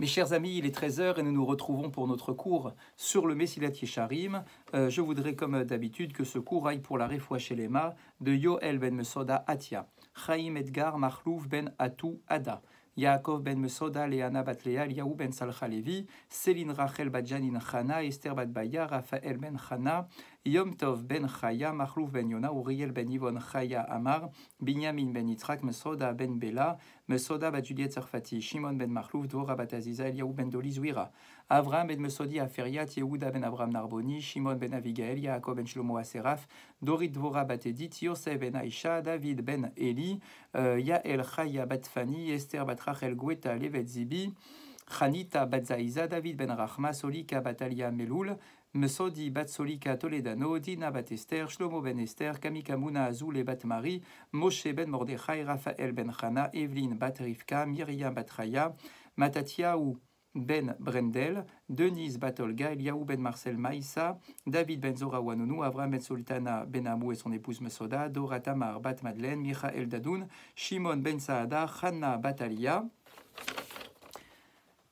Mes chers amis, il est 13 heures et nous nous retrouvons pour notre cours sur le Mesilat Yesharim. Je voudrais comme d'habitude que ce cours aille pour la Refoua Shelema de Yoel ben Mesoda Atia, Chaim Edgar Mahlouf ben Atou Ada, Yaakov ben Mesoda Leana bat Lea, Eliaou ben Salcha Levi, Céline Rachel bat Janin Chana, Esther bat Baya, Raphaël ben Chana, Yom Tov ben Chaya, Mahlouf ben Yona, Uriel ben Yvon Chaya Amar, Binyamin ben Yitzhak, Mesoda ben Bela, Mesoda bat Juliet Sarfati, Shimon ben Mahlouf, Dvora bat Aziza, Eliaou ben Doli Zouira, Avraham ben Mesodi Aferiat, Yehuda ben Abraham Narboni, Shimon ben Avigael, Yaakov ben Shlomo Aseraf, Dorit Dvora bat Edith, Yosef ben Aisha, David ben Eli, Yael Chaya bat Fani, Esther bat Rachel Gweta Levet Zibi, Chanita bat Zaiza, David ben Rachma, Solika bat Alia Meloul, Mesodi bat Solika Toledano, Dina bat Esther, Shlomo ben Esther, Kamikamuna Azul et bat Marie, Moshe ben Mordechai, Raphaël ben Chana, Evelyn bat Rivka, Myriam bat Raya, Matatiaou ben Brendel, Denise bat Olga, Eliaou ben Marcel Maïssa, David ben Zora Wanonou, Avraham ben Sultana ben Amou et son épouse Mesoda, Dora Tamar bat Madeleine, Michael Dadoun, Shimon ben Saada, Hanna bat Alia,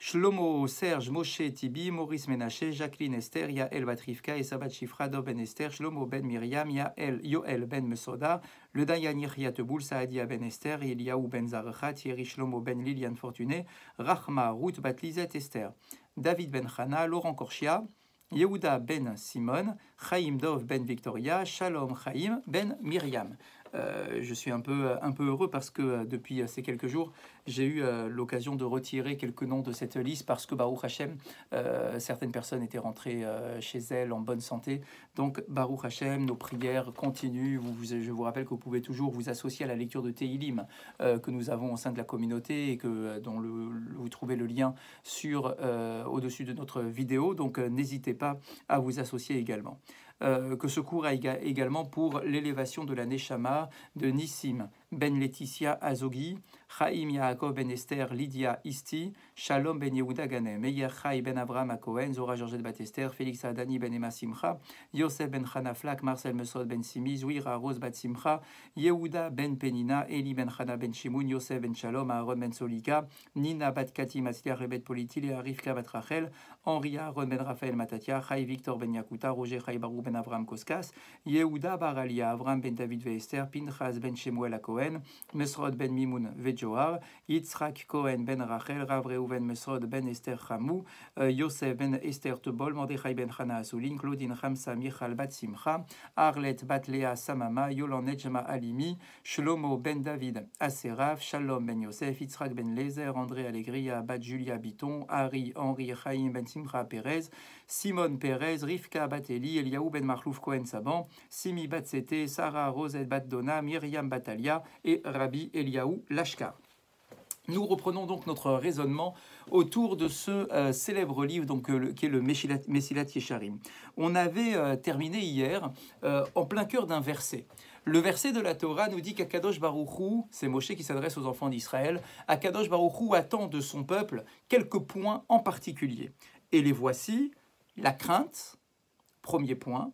Shlomo, Serge, Moshe, Tibi, Maurice Ménaché, Jacqueline Esther, Yael Batrivka, Esabat Shifra, Do ben Esther, Shlomo ben Myriam, Yael, Yoel ben Mesoda, le Dayan Yateboul, Saadia ben Esther, Eliaou ben Zarecha, Thierry Shlomo ben Liliane Fortuné, Rachma, Ruth bat Lisette Esther, David ben Chana, Laurent Korchia, Yehuda ben Simon, Chaim Dov ben Victoria, Shalom Chaim ben Myriam. Je suis un peu heureux parce que depuis ces quelques jours, j'ai eu l'occasion de retirer quelques noms de cette liste parce que Baruch Hashem, certaines personnes étaient rentrées chez elles en bonne santé. Donc Baruch Hashem, nos prières continuent. Je vous rappelle que vous pouvez toujours vous associer à la lecture de Tehilim que nous avons au sein de la communauté et dont vous trouvez le lien au-dessus de notre vidéo. Donc n'hésitez pas à vous associer également. Que ce cours a également pour l'élévation de la Neshama de Nissim ben Laetitia Azogi, Chaim Yaakov ben Esther Lydia Isti, Shalom ben Yehuda Ganem, Meir Chai ben Abraham Cohen, Zora Georgette bat Esther, Félix Adani ben Emma Simcha, Yosef ben Chana Flak, Marcel Mesod ben Simi, Zouira Rose bat Simcha, Yehuda ben Penina, Eli ben Chana ben Shimoun, Yosef ben Shalom, Aaron ben Solika, Nina bat Kati Matzlia Rebet Politil et Arifka bat Rachel, Henri Aaron ben Raphaël Matatia, Chai Victor ben Yakuta, Roger Chai Barou ben Avraham Koskas, Yehuda Baralia, Avraham ben David ve Esther, Pinchas ben Shemuel a Cohen, Mesrod ben Mimoun veJoar, Yitzhak Cohen ben Rachel, Rav Reuven Mesrod ben Esther Chamou, Yosef ben Esther Tebol, Mordechai ben Chana Asoulin, Claudine Ramsa Michal bat Simcha, Arlet bat Lea Samama, Yolan Nejma Alimi, Shlomo ben David Aseraf, Shalom ben Yosef, Yitzhak ben Lezer, André Allegria bat Julia Biton, Henri Chaim ben Simcha Perez, Simone Perez, Rivka bat Eli, Eliaou ben Marlouf Cohen Saban, Simi bat Sete, Sarah Rosette bat Dona, Myriam Batalia et Rabbi Eliaou Lashkar. Nous reprenons donc notre raisonnement autour de ce célèbre livre qui est le Mesilat Yesharim. On avait terminé hier en plein cœur d'un verset. Le verset de la Torah nous dit qu'Akadosh Baruch Hu, c'est Moshe qui s'adresse aux enfants d'Israël, Akadosh Baruch Hu attend de son peuple quelques points en particulier. Et les voici, la crainte, premier point.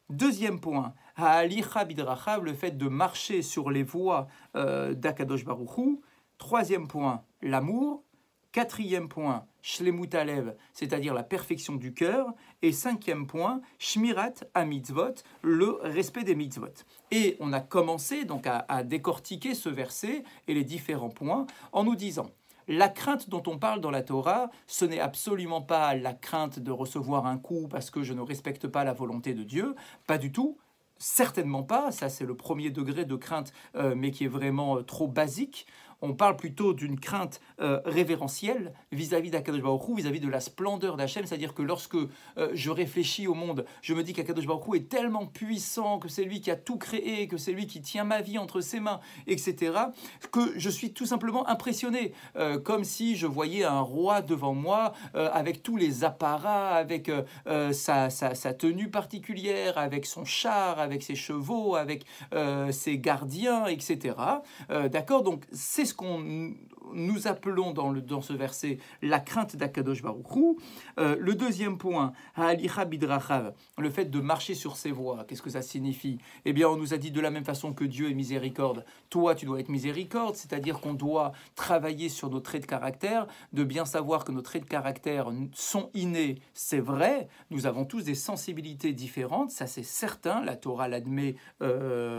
Deuxième point, Ha'alicha bidrachav, le fait de marcher sur les voies d'Akadosh Baruch Hu. Troisième point, l'amour. Quatrième point, shlemut alev, c'est-à-dire la perfection du cœur. Et cinquième point, shmirat ha-mitzvot, le respect des mitzvot. Et on a commencé donc à décortiquer ce verset et les différents points en nous disant: la crainte dont on parle dans la Torah, ce n'est absolument pas la crainte de recevoir un coup parce que je ne respecte pas la volonté de Dieu, pas du tout. Certainement pas, ça c'est le premier degré de crainte, mais qui est vraiment trop basique. On parle plutôt d'une crainte révérentielle vis-à-vis d'Akadosh Baruch Hu, vis-à-vis de la splendeur d'Hachem, c'est-à-dire que lorsque je réfléchis au monde, je me dis qu'Akadosh Baruch Hu est tellement puissant, que c'est lui qui a tout créé, que c'est lui qui tient ma vie entre ses mains, etc., que je suis tout simplement impressionné, comme si je voyais un roi devant moi, avec tous les apparats, avec sa tenue particulière, avec son char, avec ses chevaux, avec ses gardiens, etc. D'accord, donc c'est qu'est-ce qu'on nous appelons dans ce verset la crainte d'Akadosh Baruch Hu. Le deuxième point, Ha'alicha bidrachav, le fait de marcher sur ses voies, qu'est-ce que ça signifie? Eh bien, on nous a dit de la même façon que Dieu est miséricorde, toi tu dois être miséricorde, c'est-à-dire qu'on doit travailler sur nos traits de caractère, de bien savoir que nos traits de caractère sont innés, c'est vrai, nous avons tous des sensibilités différentes, ça c'est certain, la Torah l'admet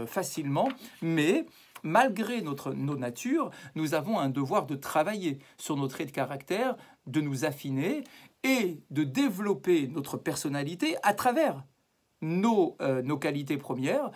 facilement, mais malgré nos natures, nous avons un devoir de travailler sur nos traits de caractère, de nous affiner et de développer notre personnalité à travers nos qualités premières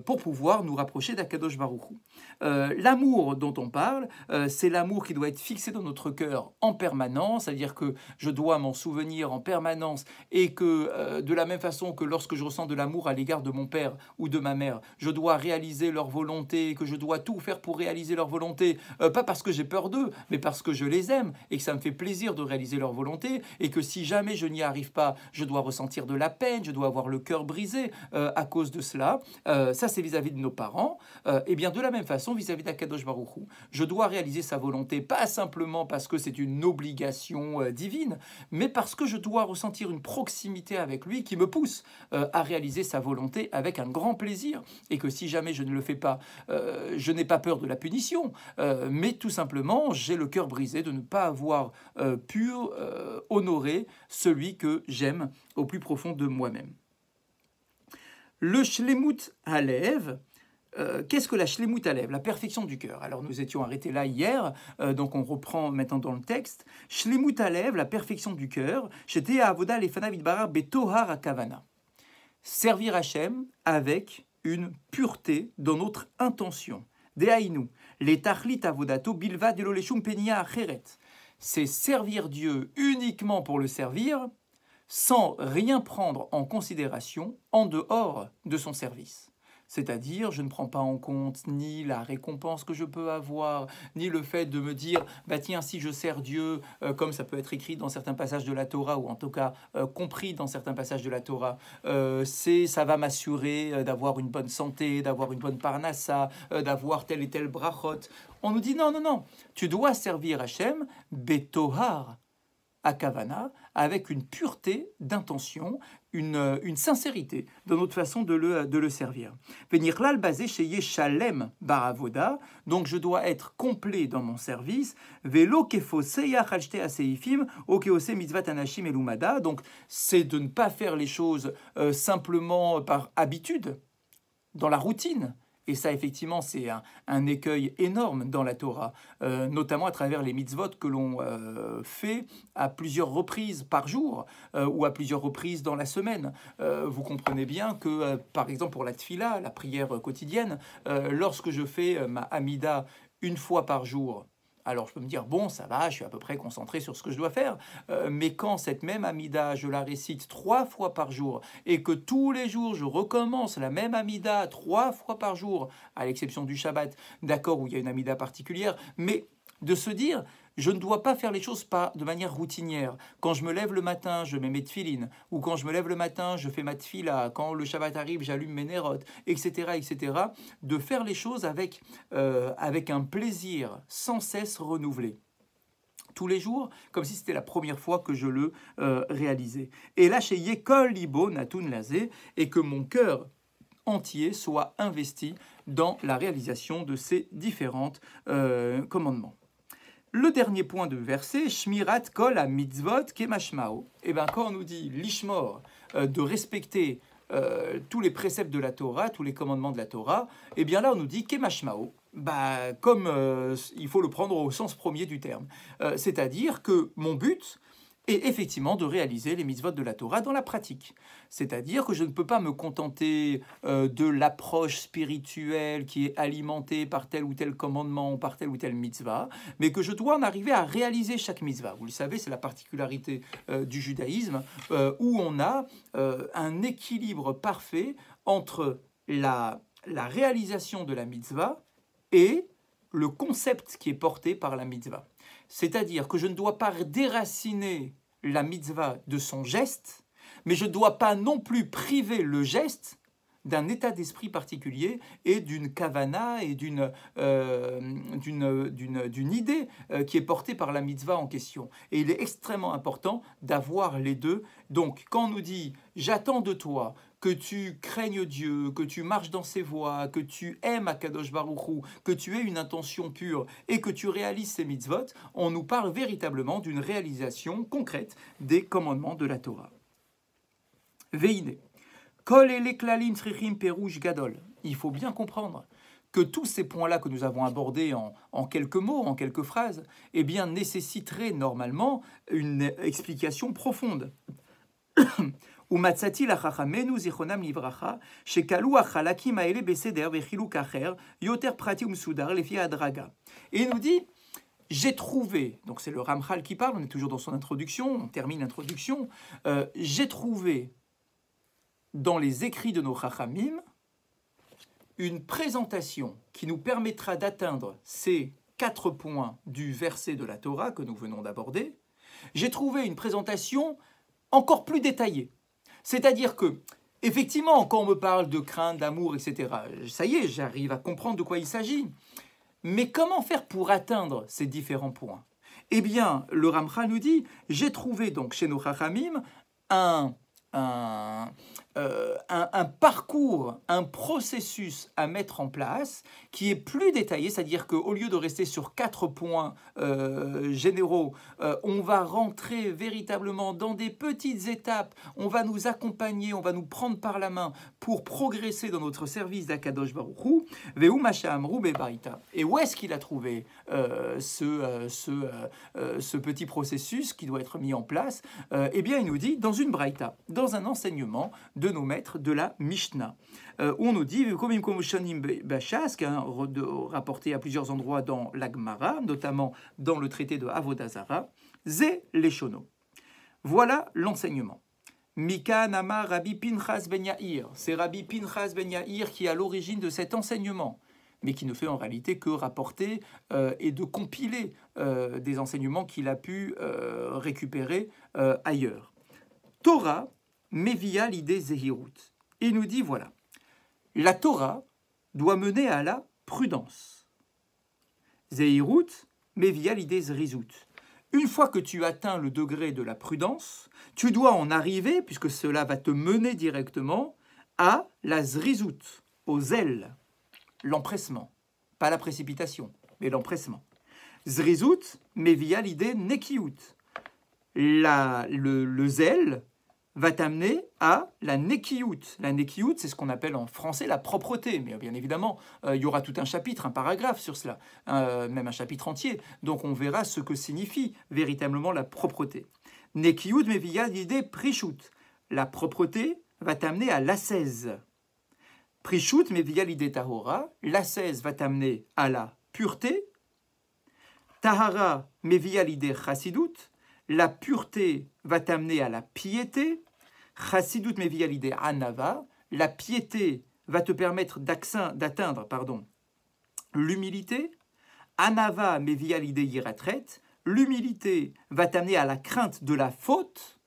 pour pouvoir nous rapprocher d'Akadosh Baruch Hu. L'amour dont on parle, c'est l'amour qui doit être fixé dans notre cœur en permanence, c'est-à-dire que je dois m'en souvenir en permanence et que de la même façon que lorsque je ressens de l'amour à l'égard de mon père ou de ma mère, je dois réaliser leur volonté, que je dois tout faire pour réaliser leur volonté, pas parce que j'ai peur d'eux, mais parce que je les aime et que ça me fait plaisir de réaliser leur volonté et que si jamais je n'y arrive pas, je dois ressentir de la peine, je dois avoir le cœur brisé à cause de cela. Ça, c'est vis-à-vis de nos parents. Et bien, de la même façon, vis-à-vis d'Akadosh Baruch Hu, je dois réaliser sa volonté, pas simplement parce que c'est une obligation divine, mais parce que je dois ressentir une proximité avec lui qui me pousse à réaliser sa volonté avec un grand plaisir. Et que si jamais je ne le fais pas, je n'ai pas peur de la punition, mais tout simplement, j'ai le cœur brisé de ne pas avoir pu honorer celui que j'aime au plus profond de moi-même. Le shlemut halev, qu'est-ce que la shlemut halev? La perfection du cœur. Alors nous étions arrêtés là hier, donc on reprend maintenant dans le texte. Shlemut halev, la perfection du cœur, j'étais à avoda lefanav yitbarach betohar hakavana. Servir Hachem avec une pureté dans notre intention. Dehainu, les tachlit avodato bilvad elo leshum penia acheret. C'est servir Dieu uniquement pour le servir, sans rien prendre en considération en dehors de son service. C'est-à-dire, je ne prends pas en compte ni la récompense que je peux avoir, ni le fait de me dire, bah tiens, si je sers Dieu, comme ça peut être écrit dans certains passages de la Torah, ou en tout cas compris dans certains passages de la Torah, ça va m'assurer d'avoir une bonne santé, d'avoir une bonne parnassa, d'avoir tel et tel brachot. On nous dit, non, non, non, tu dois servir Hachem, betohar, à Kavana, avec une pureté d'intention, une sincérité dans notre façon de le servir. Venirlal basé chez Yeshalem baravoda, donc je dois être complet dans mon service. Velo kefoseya chalchte aseifim okeose mitzvat anashim elumada, donc c'est de ne pas faire les choses simplement par habitude, dans la routine. Et ça, effectivement, c'est un écueil énorme dans la Torah, notamment à travers les mitzvot que l'on fait à plusieurs reprises par jour ou à plusieurs reprises dans la semaine. Vous comprenez bien que, par exemple, pour la tfila, la prière quotidienne, lorsque je fais ma Hamida une fois par jour, alors je peux me dire, bon, ça va, je suis à peu près concentré sur ce que je dois faire. Mais quand cette même Hamida, je la récite 3 fois par jour, et que tous les jours, je recommence la même Hamida 3 fois par jour, à l'exception du Shabbat, d'accord, où il y a une Hamida particulière, mais de se dire, je ne dois pas faire les choses pas de manière routinière. Quand je me lève le matin, je mets mes tfilines, ou quand je me lève le matin, je fais ma tfila, quand le Shabbat arrive, j'allume mes nerot, etc., etc. De faire les choses avec un plaisir sans cesse renouvelé. Tous les jours, comme si c'était la première fois que je le réalisais. Et là, chez Yekol Libo Natun Lazé, et que mon cœur entier soit investi dans la réalisation de ces différents commandements. Le dernier point de verset, Shmirat kol ha mitzvot kemashmao. Et bien, quand on nous dit l'ishmor, de respecter tous les préceptes de la Torah, tous les commandements de la Torah, et bien là, on nous dit kemashmao. Bah, comme il faut le prendre au sens premier du terme. C'est-à-dire que mon but est effectivement de réaliser les mitzvot de la Torah dans la pratique. C'est-à-dire que je ne peux pas me contenter de l'approche spirituelle qui est alimentée par tel ou tel commandement ou par tel ou tel mitzvah, mais que je dois en arriver à réaliser chaque mitzvah. Vous le savez, c'est la particularité du judaïsme, où on a un équilibre parfait entre la réalisation de la mitzvah et le concept qui est porté par la mitzvah. C'est-à-dire que je ne dois pas déraciner la mitzvah de son geste, mais je ne dois pas non plus priver le geste d'un état d'esprit particulier et d'une kavana et d'une idée qui est portée par la mitzvah en question. Et il est extrêmement important d'avoir les deux. Donc, quand on nous dit « j'attends de toi », que tu craignes Dieu, que tu marches dans ses voies, que tu aimes Akadosh Baruch Hu, que tu aies une intention pure et que tu réalises ces mitzvot, on nous parle véritablement d'une réalisation concrète des commandements de la Torah. Veine. Kol ele klalim tzrichim perush gadol. Il faut bien comprendre que tous ces points-là que nous avons abordés en quelques mots, en quelques phrases, eh bien, nécessiteraient normalement une explication profonde. ומצאתי לחכמינו זיכרונם לברכה, שקלו החלקים האלה בסדר וחילוק אחר, יותר פרטי ומסודר לפי ההדרגה. Et il nous dit, j'ai trouvé, donc c'est le Ramchal qui parle, on est toujours dans son introduction, on termine l'introduction, j'ai trouvé dans les écrits de nos chachamim une présentation qui nous permettra d'atteindre ces 4 points du verset de la Torah que nous venons d'aborder. J'ai trouvé une présentation encore plus détaillée. C'est-à-dire que, effectivement, quand on me parle de crainte, d'amour, etc., ça y est, j'arrive à comprendre de quoi il s'agit. Mais comment faire pour atteindre ces différents points? Eh bien, le Ramchal nous dit, j'ai trouvé donc chez nos chachamim un parcours, un processus à mettre en place qui est plus détaillé, c'est-à-dire qu'au lieu de rester sur 4 points généraux, on va rentrer véritablement dans des petites étapes, on va nous accompagner, on va nous prendre par la main pour progresser dans notre service d'Akadosh Baruch Hu. Ve'u ma she'amru be'baraita. Et où est-ce qu'il a trouvé ce petit processus qui doit être mis en place? Eh bien, il nous dit dans une braïta, dans un enseignement de nos maîtres de la Mishnah, où on nous dit, rapporté à plusieurs endroits dans la Gemara, notamment dans le traité de Avodah Zara, Ze Leshono. Voilà l'enseignement. Mika Nama Rabbi Pinchas ben Yair. C'est Rabbi Pinchas ben Yair qui est à l'origine de cet enseignement, mais qui ne fait en réalité que rapporter et de compiler des enseignements qu'il a pu récupérer ailleurs. Torah Mevia l'idée Zehirut. Et il nous dit, voilà, la Torah doit mener à la prudence. Zehirut Mevia l'idée Zrizut. Une fois que tu atteins le degré de la prudence, tu dois en arriver, puisque cela va te mener directement, à la Zrizut, au zèle, l'empressement. Pas la précipitation, mais l'empressement. Zrizut Mevia l'idée Nekiut. Le zèle va t'amener à la nekiyut. La nekiyut, c'est ce qu'on appelle en français la propreté. Mais bien évidemment, il y aura tout un chapitre, un paragraphe sur cela, même un chapitre entier. Donc on verra ce que signifie véritablement la propreté. Nekiyut mevia l'idée prishut. La propreté va t'amener à l'ascèse. Prishut mevia l'idée tahora. L'ascèse va t'amener à la pureté. Tahara mevia l'idée chassidut. La pureté va t'amener à la piété. Chassidut mevia l'idée anava. La piété va te permettre d'atteindre l'humilité. Anava mevia l'idée yiratret. L'humilité va t'amener à la crainte de la faute.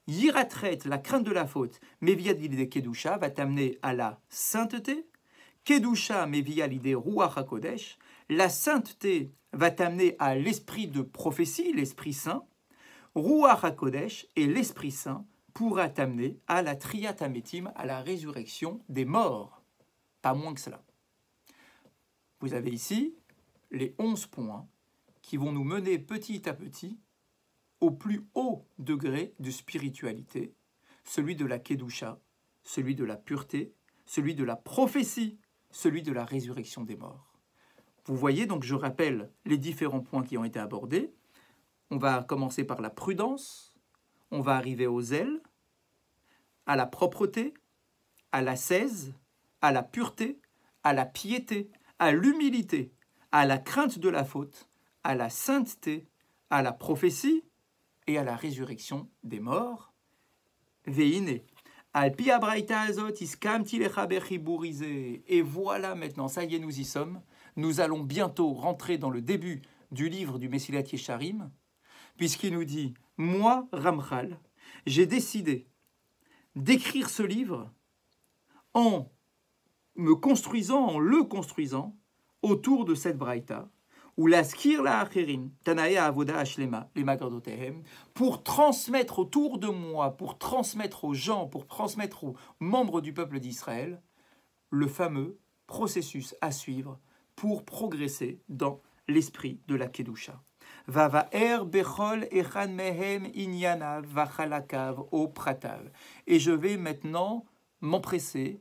Yiratret, la crainte de la faute, mevia l'idée kedusha, va t'amener à la sainteté. Kedusha mevia l'idée ruach hakodesh. La sainteté va t'amener à l'esprit de prophétie, l'esprit saint. Ruach HaKodesh et l'Esprit Saint pourra t'amener à la Triyat HaMetim, à la résurrection des morts. Pas moins que cela. Vous avez ici les 11 points qui vont nous mener petit à petit au plus haut degré de spiritualité, celui de la Kedusha, celui de la pureté, celui de la prophétie, celui de la résurrection des morts. Vous voyez, donc je rappelle les différents points qui ont été abordés. On va commencer par la prudence, on va arriver au zèle, à la propreté, à l'ascèse, à la pureté, à la piété, à l'humilité, à la crainte de la faute, à la sainteté, à la prophétie et à la résurrection des morts. Veine. Alpi abraïta azot iskamti lecha bechiburizé. Et voilà maintenant, ça y est, nous y sommes. Nous allons bientôt rentrer dans le début du livre du Mesilat Yesharim, puisqu'il nous dit, moi, Ramchal, j'ai décidé d'écrire ce livre en me construisant, en le construisant, autour de cette braïta, ou la skir la acherim, tanaïa avoda ashlema, les magadotehem, pour transmettre autour de moi, pour transmettre aux gens, pour transmettre aux membres du peuple d'Israël, le fameux processus à suivre pour progresser dans l'esprit de la Kedusha. Vavaer bechol echan mehem inyanav vachalakav o pratav. Et je vais maintenant m'empresser,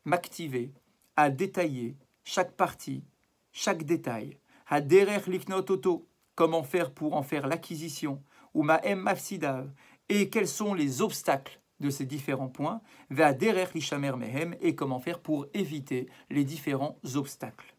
m'activer à détailler chaque partie, chaque détail. Haderer liknot oto, comment faire pour en faire l'acquisition, ou ma'em mafsidav, et quels sont les obstacles de ces différents points, Haderer lishamer mehem, et comment faire pour éviter les différents obstacles.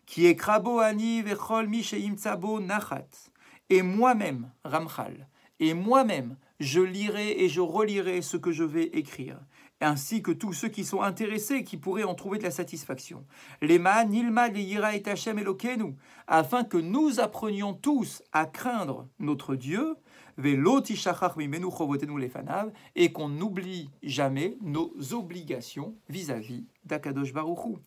Qui est krabo ani vechol mi sheimtzabo nachat, et moi-même, Ramchal, et moi-même, je lirai et je relirai ce que je vais écrire, ainsi que tous ceux qui sont intéressés, qui pourraient en trouver de la satisfaction. Lema nilma leyira et Hashem Elokenu, afin que nous apprenions tous à craindre notre Dieu, velo tishachach mimenu chovotenu lefanav, et qu'on n'oublie jamais nos obligations vis-à-vis d'Akadosh Baruch Hu.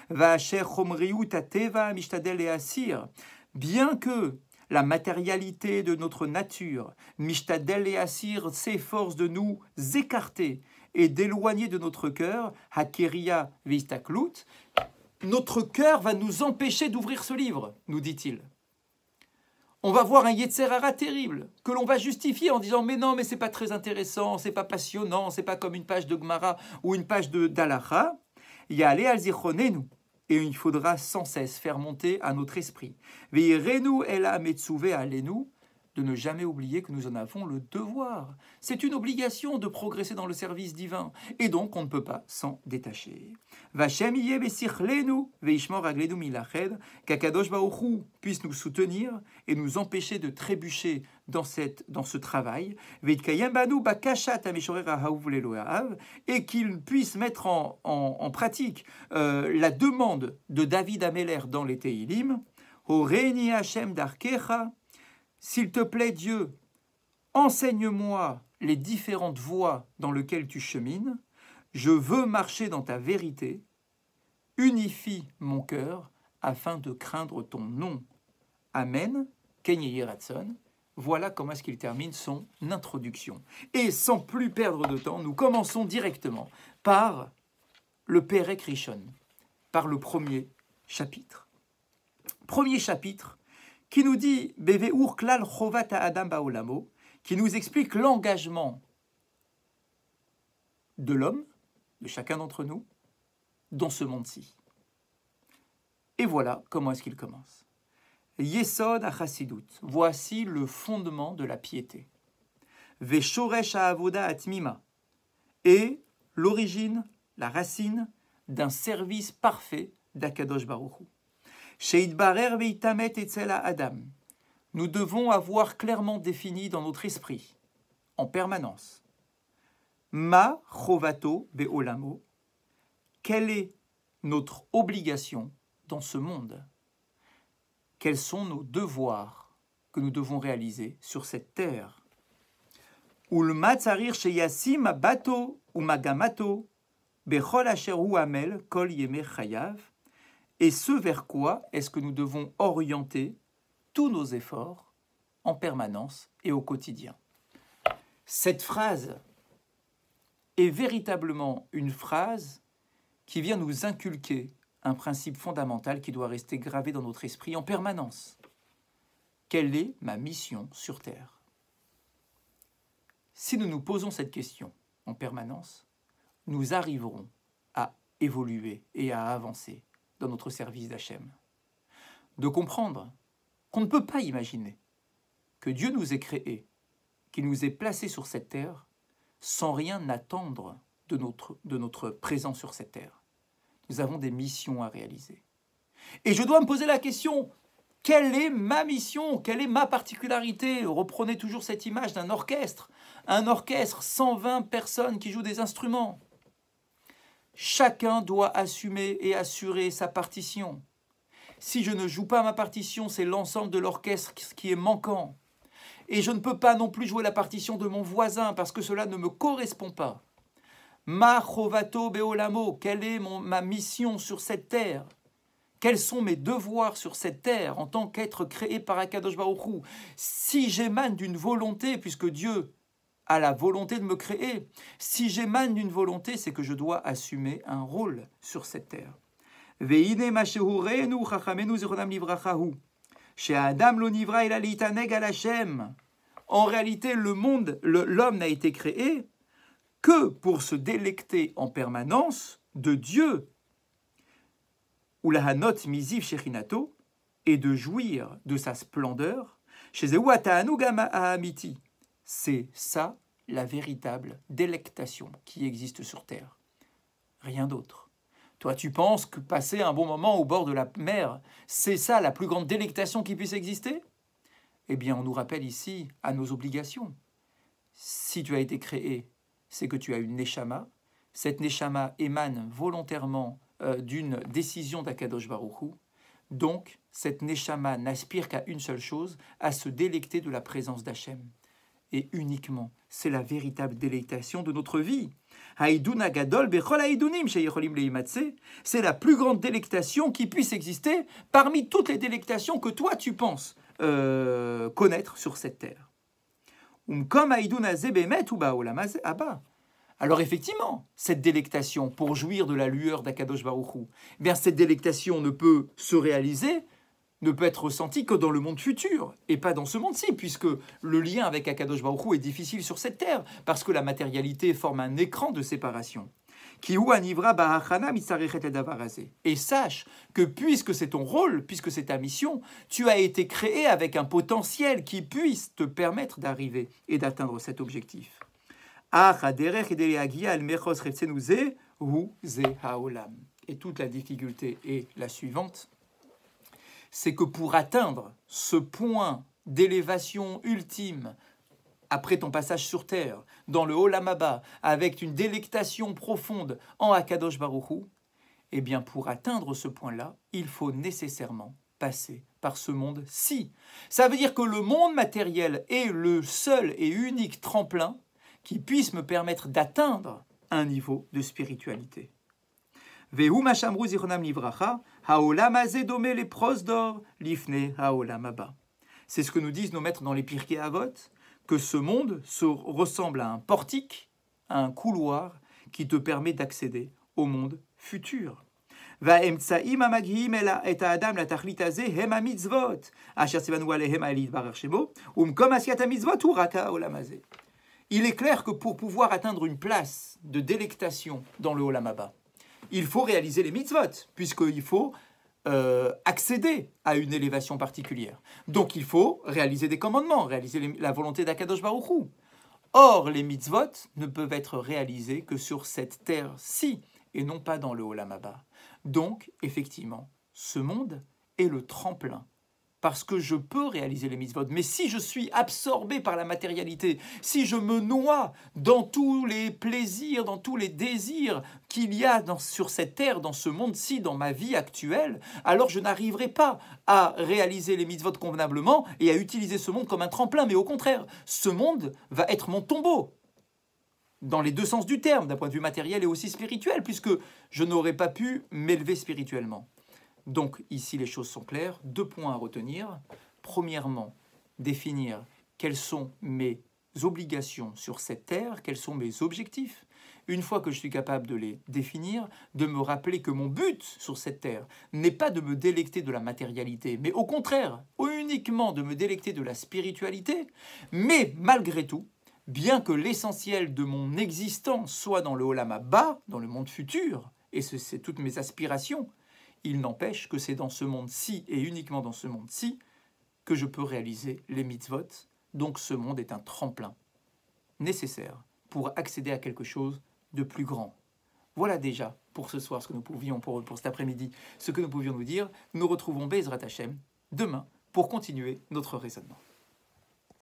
Va'asher chomriut ateva mishtadel et asir, bien que la matérialité de notre nature, mishtadel et asir, s'efforce de nous écarter et d'éloigner de notre cœur, hakeria vistaklut, notre cœur va nous empêcher d'ouvrir ce livre, nous dit-il. On va voir un Yetzer Hara terrible, que l'on va justifier en disant « Mais non, mais c'est pas très intéressant, c'est pas passionnant, c'est pas comme une page de Gemara ou une page d'Alacha. » Ya'ale al zichronenu. Et il faudra sans cesse faire monter à notre esprit. Ve'irenu ela metzuve alenu, de ne jamais oublier que nous en avons le devoir. C'est une obligation de progresser dans le service divin, et donc on ne peut pas s'en détacher. Vachem yeh besichlenu veishmor raglenu milached, qu'Akadosh Baruch Hu puisse nous soutenir et nous empêcher de trébucher dans ce travail, veitkayem banu bakashat hameshorer ahav leloav, et qu'il puisse mettre en pratique la demande de David Améler dans les Teilim, Horeni Hashem darkecha. S'il te plaît, Dieu, enseigne-moi les différentes voies dans lesquelles tu chemines. Je veux marcher dans ta vérité. Unifie mon cœur afin de craindre ton nom. Amen. Ken Yehi Ratzon. Voilà comment est-ce qu'il termine son introduction. Et sans plus perdre de temps, nous commençons directement par le Perek Rishon, par le premier chapitre. Premier chapitre qui nous dit Beveur klal chovat ha'adam ba'olamo, qui nous explique l'engagement de l'homme, de chacun d'entre nous, dans ce monde-ci. Et voilà comment est-ce qu'il commence. Yesod ha'chasidut, voici le fondement de la piété. Veshoresh ha'avoda atmima, et l'origine, la racine d'un service parfait d'Akadosh Baruch Hu. Nous devons avoir clairement défini dans notre esprit, en permanence, Ma chovato be'olamo, quelle est notre obligation dans ce monde? Quels sont nos devoirs que nous devons réaliser sur cette terre? Ulma tsarir sheyasim bato umagamato bechol asher hu amel kol yemei chayav. Et ce vers quoi est-ce que nous devons orienter tous nos efforts en permanence et au quotidien? Cette phrase est véritablement une phrase qui vient nous inculquer un principe fondamental qui doit rester gravé dans notre esprit en permanence. Quelle est ma mission sur Terre? Si nous nous posons cette question en permanence, nous arriverons à évoluer et à avancer dans notre service d'Hachem. De comprendre qu'on ne peut pas imaginer que Dieu nous ait créés, qu'il nous ait placés sur cette terre, sans rien attendre de notre présence sur cette terre. Nous avons des missions à réaliser. Et je dois me poser la question, quelle est ma mission? Quelle est ma particularité? Reprenez toujours cette image d'un orchestre. Un orchestre, 120 personnes qui jouent des instruments. Chacun doit assumer et assurer sa partition. Si je ne joue pas ma partition, c'est l'ensemble de l'orchestre qui est manquant. Et je ne peux pas non plus jouer la partition de mon voisin parce que cela ne me correspond pas. Ma chovato beolamo, quelle est ma mission sur cette terre? Quels sont mes devoirs sur cette terre en tant qu'être créé par Akadosh Baruch Hu? Si j'émane d'une volonté, puisque Dieu a la volonté de me créer, si j'émane d'une volonté, c'est que je dois assumer un rôle sur cette terre. Veine mashehurenu chachamenu zichronam livrachahu. Chez Adam lo nivra ela litaneg al Hashem. En réalité, l'homme n'a été créé que pour se délecter en permanence de Dieu, ou la hanot miziv shechinato, et de jouir de sa splendeur, chez Amiti. C'est ça la véritable délectation qui existe sur terre. Rien d'autre. Toi, tu penses que passer un bon moment au bord de la mer, c'est ça la plus grande délectation qui puisse exister? Eh bien, on nous rappelle ici à nos obligations. Si tu as été créé, c'est que tu as une neshama. Cette neshama émane volontairement d'une décision d'Akadosh Baruch Hu. Donc, cette neshama n'aspire qu'à une seule chose, à se délecter de la présence d'Hachem. Et uniquement, c'est la véritable délectation de notre vie. C'est la plus grande délectation qui puisse exister parmi toutes les délectations que toi tu penses connaître sur cette terre. Alors effectivement, cette délectation pour jouir de la lueur d'Akadosh Baruch Hu, eh bien cette délectation ne peut se réaliser, ne peut être ressentie que dans le monde futur et pas dans ce monde-ci, puisque le lien avec Akadosh Baruch Hu est difficile sur cette terre, parce que la matérialité forme un écran de séparation. Et sache que puisque c'est ton rôle, puisque c'est ta mission, tu as été créé avec un potentiel qui puisse te permettre d'arriver et d'atteindre cet objectif. Et toute la difficulté est la suivante, c'est que pour atteindre ce point d'élévation ultime, après ton passage sur terre, dans le Olam Haba, avec une délectation profonde en Akadosh Baruch Hu, eh bien pour atteindre ce point-là, il faut nécessairement passer par ce monde-ci. Ça veut dire que le monde matériel est le seul et unique tremplin qui puisse me permettre d'atteindre un niveau de spiritualité. Vehu mashamru zichronam livracha, haolam hazeh domeh leprosdor lifnei haolam haba. C'est ce que nous disent nos maîtres dans les Pirkei Avot, que ce monde ressemble à un portique, à un couloir qui te permet d'accéder au monde futur. והאמצעים המגיעים את האדם לתכלית הזה הם המצוות, אשר ציוונו עליהם האל יתברך שמו, ומקום עשיית המצוות הוא רק העולם הזה. Il est clair que pour pouvoir atteindre une place de délectation dans le Olam Haba, il faut réaliser les mitzvot, puisqu'il faut accéder à une élévation particulière. Donc il faut réaliser des commandements, réaliser la volonté d'Akadosh Baruch Hu. Or, les mitzvot ne peuvent être réalisés que sur cette terre-ci, et non pas dans le Olam Haba. Donc, effectivement, ce monde est le tremplin, parce que je peux réaliser les mitzvot. Mais si je suis absorbé par la matérialité, si je me noie dans tous les plaisirs, dans tous les désirs qu'il y a sur cette terre, dans ce monde-ci, dans ma vie actuelle, alors je n'arriverai pas à réaliser les mitzvot convenablement et à utiliser ce monde comme un tremplin. Mais au contraire, ce monde va être mon tombeau, dans les deux sens du terme, d'un point de vue matériel et aussi spirituel, puisque je n'aurais pas pu m'élever spirituellement. Donc ici les choses sont claires, 2 points à retenir. Premièrement, définir quelles sont mes obligations sur cette terre, quels sont mes objectifs. Une fois que je suis capable de les définir, de me rappeler que mon but sur cette terre n'est pas de me délecter de la matérialité, mais au contraire, uniquement de me délecter de la spiritualité. Mais malgré tout, bien que l'essentiel de mon existence soit dans le Olam Haba, dans le monde futur, et c'est toutes mes aspirations, il n'empêche que c'est dans ce monde-ci et uniquement dans ce monde-ci que je peux réaliser les mitzvot. Donc ce monde est un tremplin nécessaire pour accéder à quelque chose de plus grand. Voilà déjà pour ce soir ce que nous pouvions, pour cet après-midi, ce que nous pouvions nous dire. Nous retrouvons Be'ezrat Hashem demain pour continuer notre raisonnement.